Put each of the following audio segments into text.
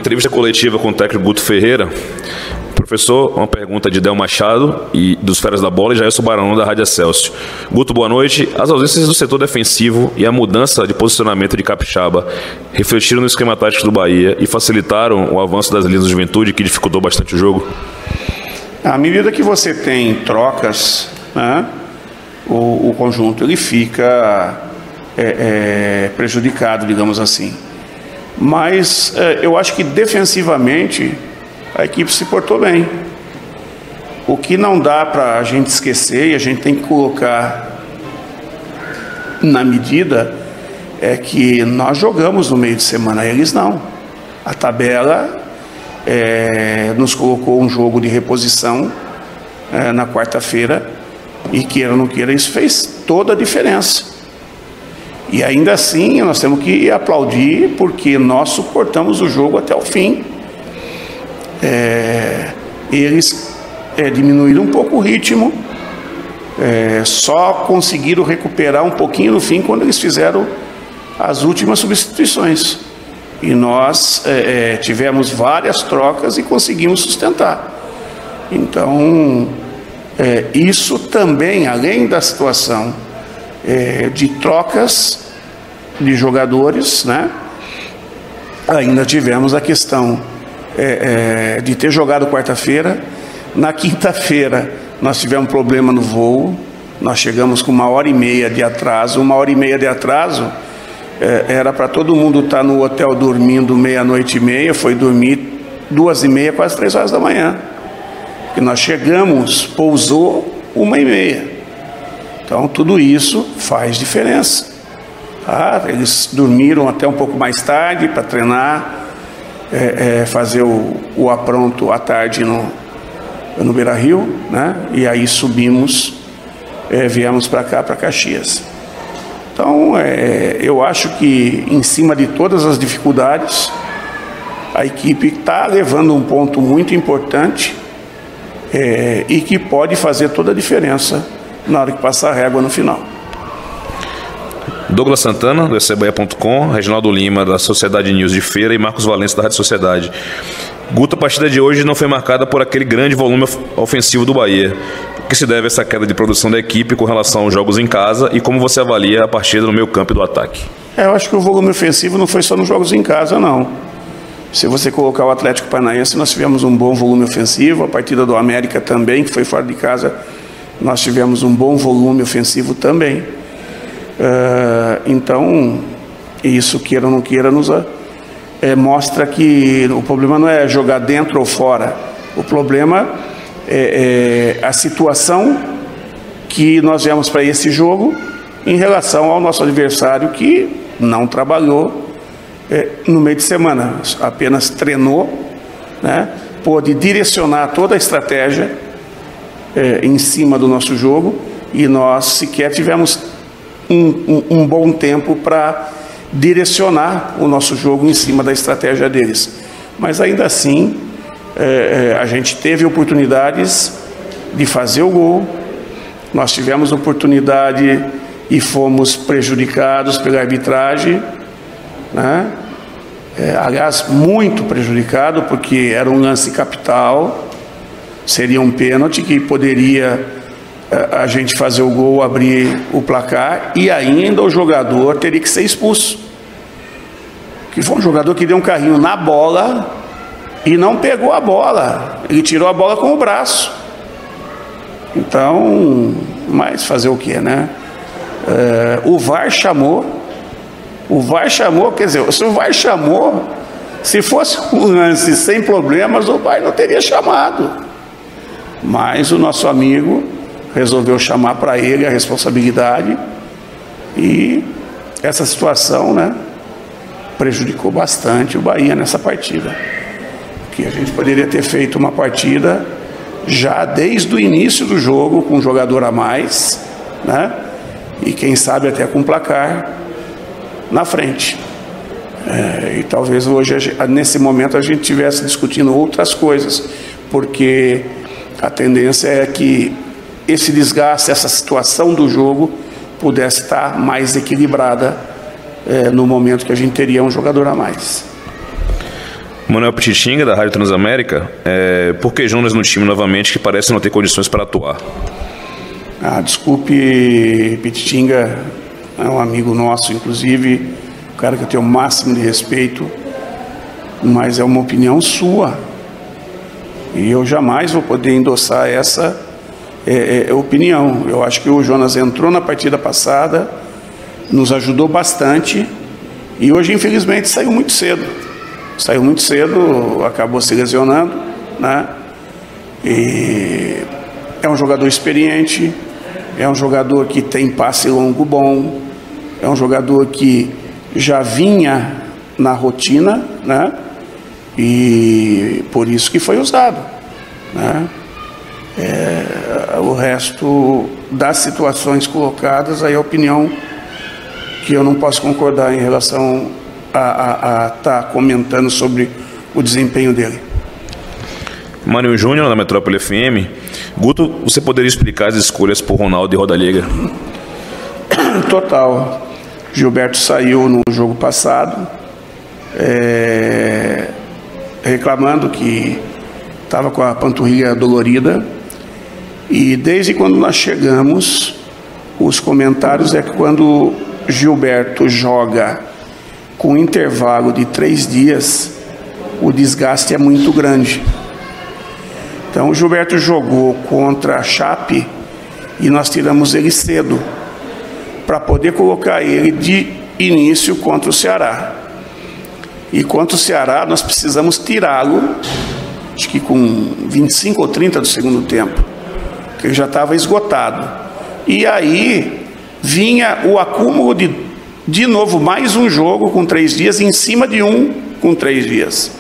entrevista coletiva com o técnico Guto Ferreira, professor, uma pergunta de Del Machado e dos Feras da Bola e Jailson Barão da Rádio Excelsior. Guto, boa noite. As ausências do setor defensivo e a mudança de posicionamento de Capixaba refletiram no esquema tático do Bahia e facilitaram o avanço das linhas do Juventude, que dificultou bastante o jogo? À medida que você tem trocas, né, o conjunto ele fica prejudicado, digamos assim. Mas eu acho que defensivamente a equipe se portou bem. O que não dá para a gente esquecer, e a gente tem que colocar na medida, é que nós jogamos no meio de semana, eles não. A tabela nos colocou um jogo de reposição na quarta-feira, e queira ou não queira, isso fez toda a diferença. E ainda assim nós temos que aplaudir, porque nós suportamos o jogo até o fim. Eles diminuíram um pouco o ritmo, só conseguiram recuperar um pouquinho no fim quando eles fizeram as últimas substituições. E nós tivemos várias trocas e conseguimos sustentar. Então, isso também, além da situação de trocas de jogadores, né, ainda tivemos a questão de ter jogado quarta-feira. Na quinta-feira nós tivemos problema no voo, nós chegamos com 1h30 de atraso. 1h30 de atraso era para todo mundo estar no hotel dormindo 00:30, foi dormir 2h30, quase 3 horas da manhã, porque nós chegamos, pousou 1h30. Então tudo isso faz diferença, tá? Eles dormiram até um pouco mais tarde para treinar, fazer o apronto à tarde no Beira-Rio, né? E aí subimos, viemos para cá, para Caxias. Então, eu acho que em cima de todas as dificuldades, a equipe está levando um ponto muito importante e que pode fazer toda a diferença na hora que passar a régua no final. Douglas Santana, do Ecebaia.com, Reginaldo Lima, da Sociedade News de Feira, e Marcos Valença, da Rádio Sociedade. Guto, a partida de hoje não foi marcada por aquele grande volume ofensivo do Bahia. O que se deve a essa queda de produção da equipe com relação aos jogos em casa, e como você avalia a partida no meio campo e do ataque? Eu acho que o volume ofensivo não foi só nos jogos em casa, não. Se você colocar o Atlético Paranaense, nós tivemos um bom volume ofensivo. A partida do América também, que foi fora de casa, nós tivemos um bom volume ofensivo também. Então, isso, queira ou não queira, nos mostra que o problema não é jogar dentro ou fora. O problema é a situação que nós viemos para esse jogo em relação ao nosso adversário, que não trabalhou no meio de semana, apenas treinou, né? Pôde direcionar toda a estratégia em cima do nosso jogo, e nós sequer tivemos um bom tempo para direcionar o nosso jogo em cima da estratégia deles. Mas ainda assim, a gente teve oportunidades de fazer o gol, nós tivemos oportunidade e fomos prejudicados pela arbitragem, né? Aliás, muito prejudicado, porque era um lance capital, seria um pênalti que poderia a gente fazer o gol, abrir o placar, e ainda o jogador teria que ser expulso. Que foi um jogador que deu um carrinho na bola e não pegou a bola, ele tirou a bola com o braço. Então, mas fazer o que, né? O VAR chamou, quer dizer, se o VAR chamou, se fosse um lance sem problemas, o VAR não teria chamado. Mas o nosso amigo resolveu chamar para ele a responsabilidade, e essa situação, né, prejudicou bastante o Bahia nessa partida, que a gente poderia ter feito uma partida já desde o início do jogo com um jogador a mais, né, e quem sabe até com placar na frente. E talvez hoje, nesse momento, a gente estivesse discutindo outras coisas, porque a tendência é que esse desgaste, essa situação do jogo pudesse estar mais equilibrada no momento que a gente teria um jogador a mais. Manuel Pititinga, da Rádio Transamérica. Por que Jonas no time novamente, que parece não ter condições para atuar? Desculpe, Pititinga é um amigo nosso, inclusive, um cara que eu tenho o máximo de respeito, mas é uma opinião sua. E eu jamais vou poder endossar essa opinião. Eu acho que o Jonas entrou na partida passada, nos ajudou bastante, e hoje, infelizmente, saiu muito cedo. Saiu muito cedo, acabou se lesionando, né? E é um jogador experiente, é um jogador que tem passe longo bom, é um jogador que já vinha na rotina, né? E por isso que foi usado, né? O resto das situações colocadas, aí a opinião que eu não posso concordar em relação a estar comentando sobre o desempenho dele. Mário Júnior, da Metrópole FM. Guto, você poderia explicar as escolhas por Ronaldo e Rodallega? Total. Gilberto saiu no jogo passado, reclamando que estava com a panturrilha dolorida, e desde quando nós chegamos, os comentários é que quando Gilberto joga com intervalo de 3 dias, o desgaste é muito grande. Então o Gilberto jogou contra a Chape e nós tiramos ele cedo, para poder colocar ele de início contra o Ceará. E contra o Ceará nós precisamos tirá-lo, acho que com 25 ou 30 do segundo tempo, que ele já estava esgotado. E aí vinha o acúmulo de novo mais um jogo com 3 dias em cima de um com 3 dias.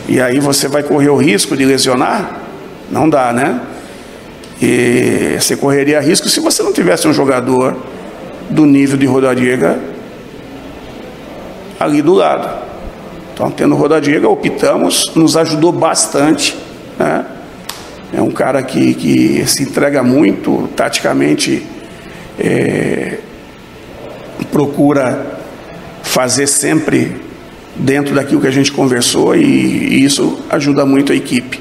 E aí você vai correr o risco de lesionar? Não dá, né? E você correria risco se você não tivesse um jogador do nível de Rodallega ali do lado. Então, tendo o Rodallega, optamos, nos ajudou bastante, né? É um cara que se entrega muito, taticamente procura fazer sempre dentro daquilo que a gente conversou, e isso ajuda muito a equipe.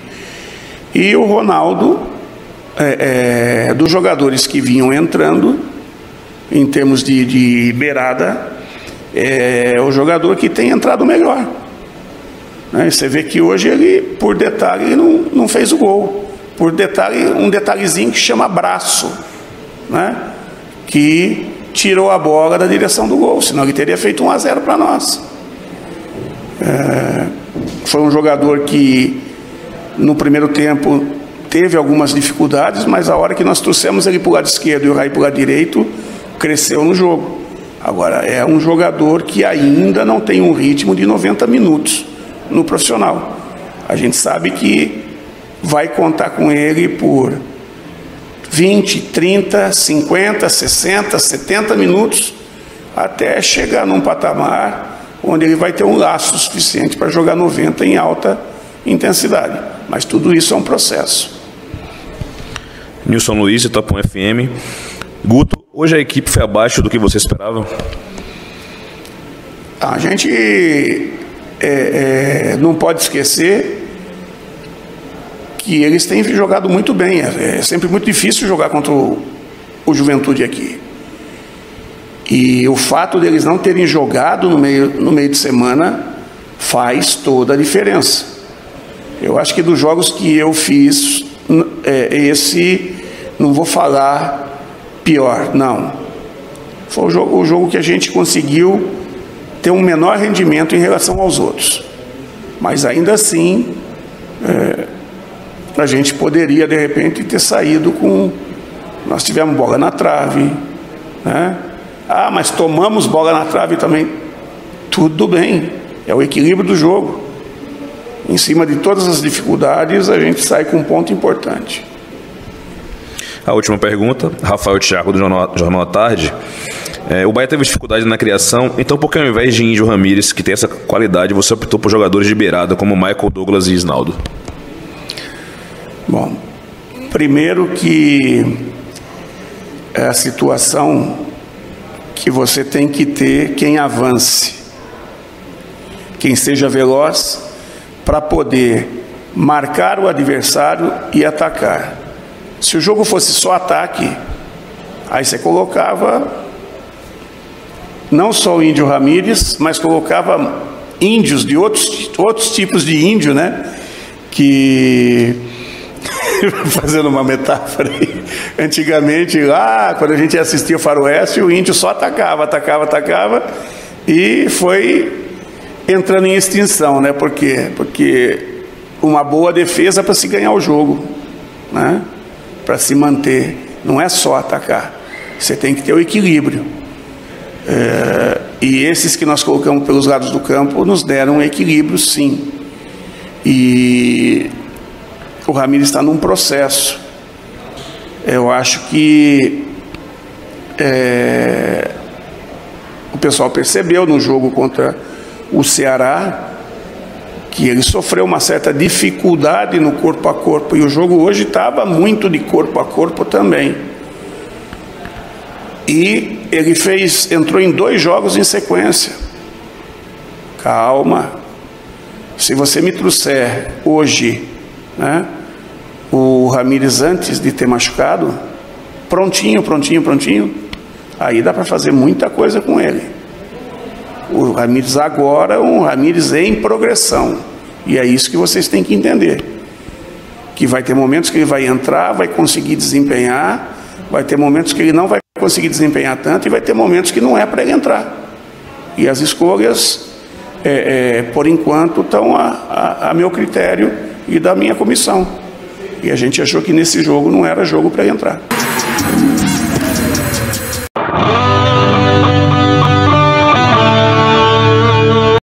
E o Ronaldo, dos jogadores que vinham entrando, em termos de beirada, é o jogador que tem entrado melhor, né? Você vê que hoje ele, por detalhe, ele não fez o gol. Por detalhe, um detalhezinho que chama braço, né? Que tirou a bola da direção do gol, senão ele teria feito 1-0 para nós. Foi um jogador que no primeiro tempo teve algumas dificuldades, mas a hora que nós trouxemos ele para o lado esquerdo e o Raí para o lado direito, cresceu no jogo. Agora, é um jogador que ainda não tem um ritmo de 90 minutos no profissional. A gente sabe que vai contar com ele por 20, 30, 50, 60, 70 minutos, até chegar num patamar onde ele vai ter um laço suficiente para jogar 90 em alta intensidade. Mas tudo isso é um processo. Nilson Luiz, Itapum FM. Guto, hoje a equipe foi abaixo do que você esperava? A gente não pode esquecer que eles têm jogado muito bem. É sempre muito difícil jogar contra o Juventude aqui. E o fato deles não terem jogado no meio de semana faz toda a diferença. Eu acho que dos jogos que eu fiz, esse, não vou falar pior, não. Foi o jogo que a gente conseguiu ter um menor rendimento em relação aos outros. Mas ainda assim, a gente poderia, de repente, ter saído com... Nós tivemos bola na trave, né? Mas tomamos bola na trave também. Tudo bem, é o equilíbrio do jogo. Em cima de todas as dificuldades, a gente sai com um ponto importante. A última pergunta, Rafael Thiago, do Jornal à Tarde. O Bahia teve dificuldade na criação, então por que ao invés de Índio Ramírez, que tem essa qualidade, você optou por jogadores de beirada como Michael Douglas e Isnaldo? Bom, primeiro que é a situação que você tem que ter quem avance. quem seja veloz, para poder marcar o adversário e atacar. Se o jogo fosse só ataque, aí você colocava não só o Índio Ramírez, mas colocava índios de outros tipos de índio, né? Que, fazendo uma metáfora aí, antigamente lá, quando a gente assistia o Faroeste, o índio só atacava, e foi entrando em extinção, né? Por quê? Porque uma boa defesa para se ganhar o jogo, né? Para se manter, não é só atacar, você tem que ter o equilíbrio. E esses que nós colocamos pelos lados do campo nos deram um equilíbrio, sim. E o Ramírez está num processo. Eu acho que o pessoal percebeu no jogo contra o Ceará que ele sofreu uma certa dificuldade no corpo a corpo, e o jogo hoje estava muito de corpo a corpo também. E ele entrou em 2 jogos em sequência. Calma. Se você me trouxer hoje, né, o Ramírez antes de ter machucado, prontinho, aí dá para fazer muita coisa com ele. O Ramírez agora é um Ramírez em progressão. E é isso que vocês têm que entender. Que vai ter momentos que ele vai entrar, vai conseguir desempenhar, vai ter momentos que ele não vai conseguir desempenhar tanto, e vai ter momentos que não é para ele entrar. E as escolhas, por enquanto, estão a meu critério e da minha comissão. E a gente achou que nesse jogo não era jogo para ele entrar.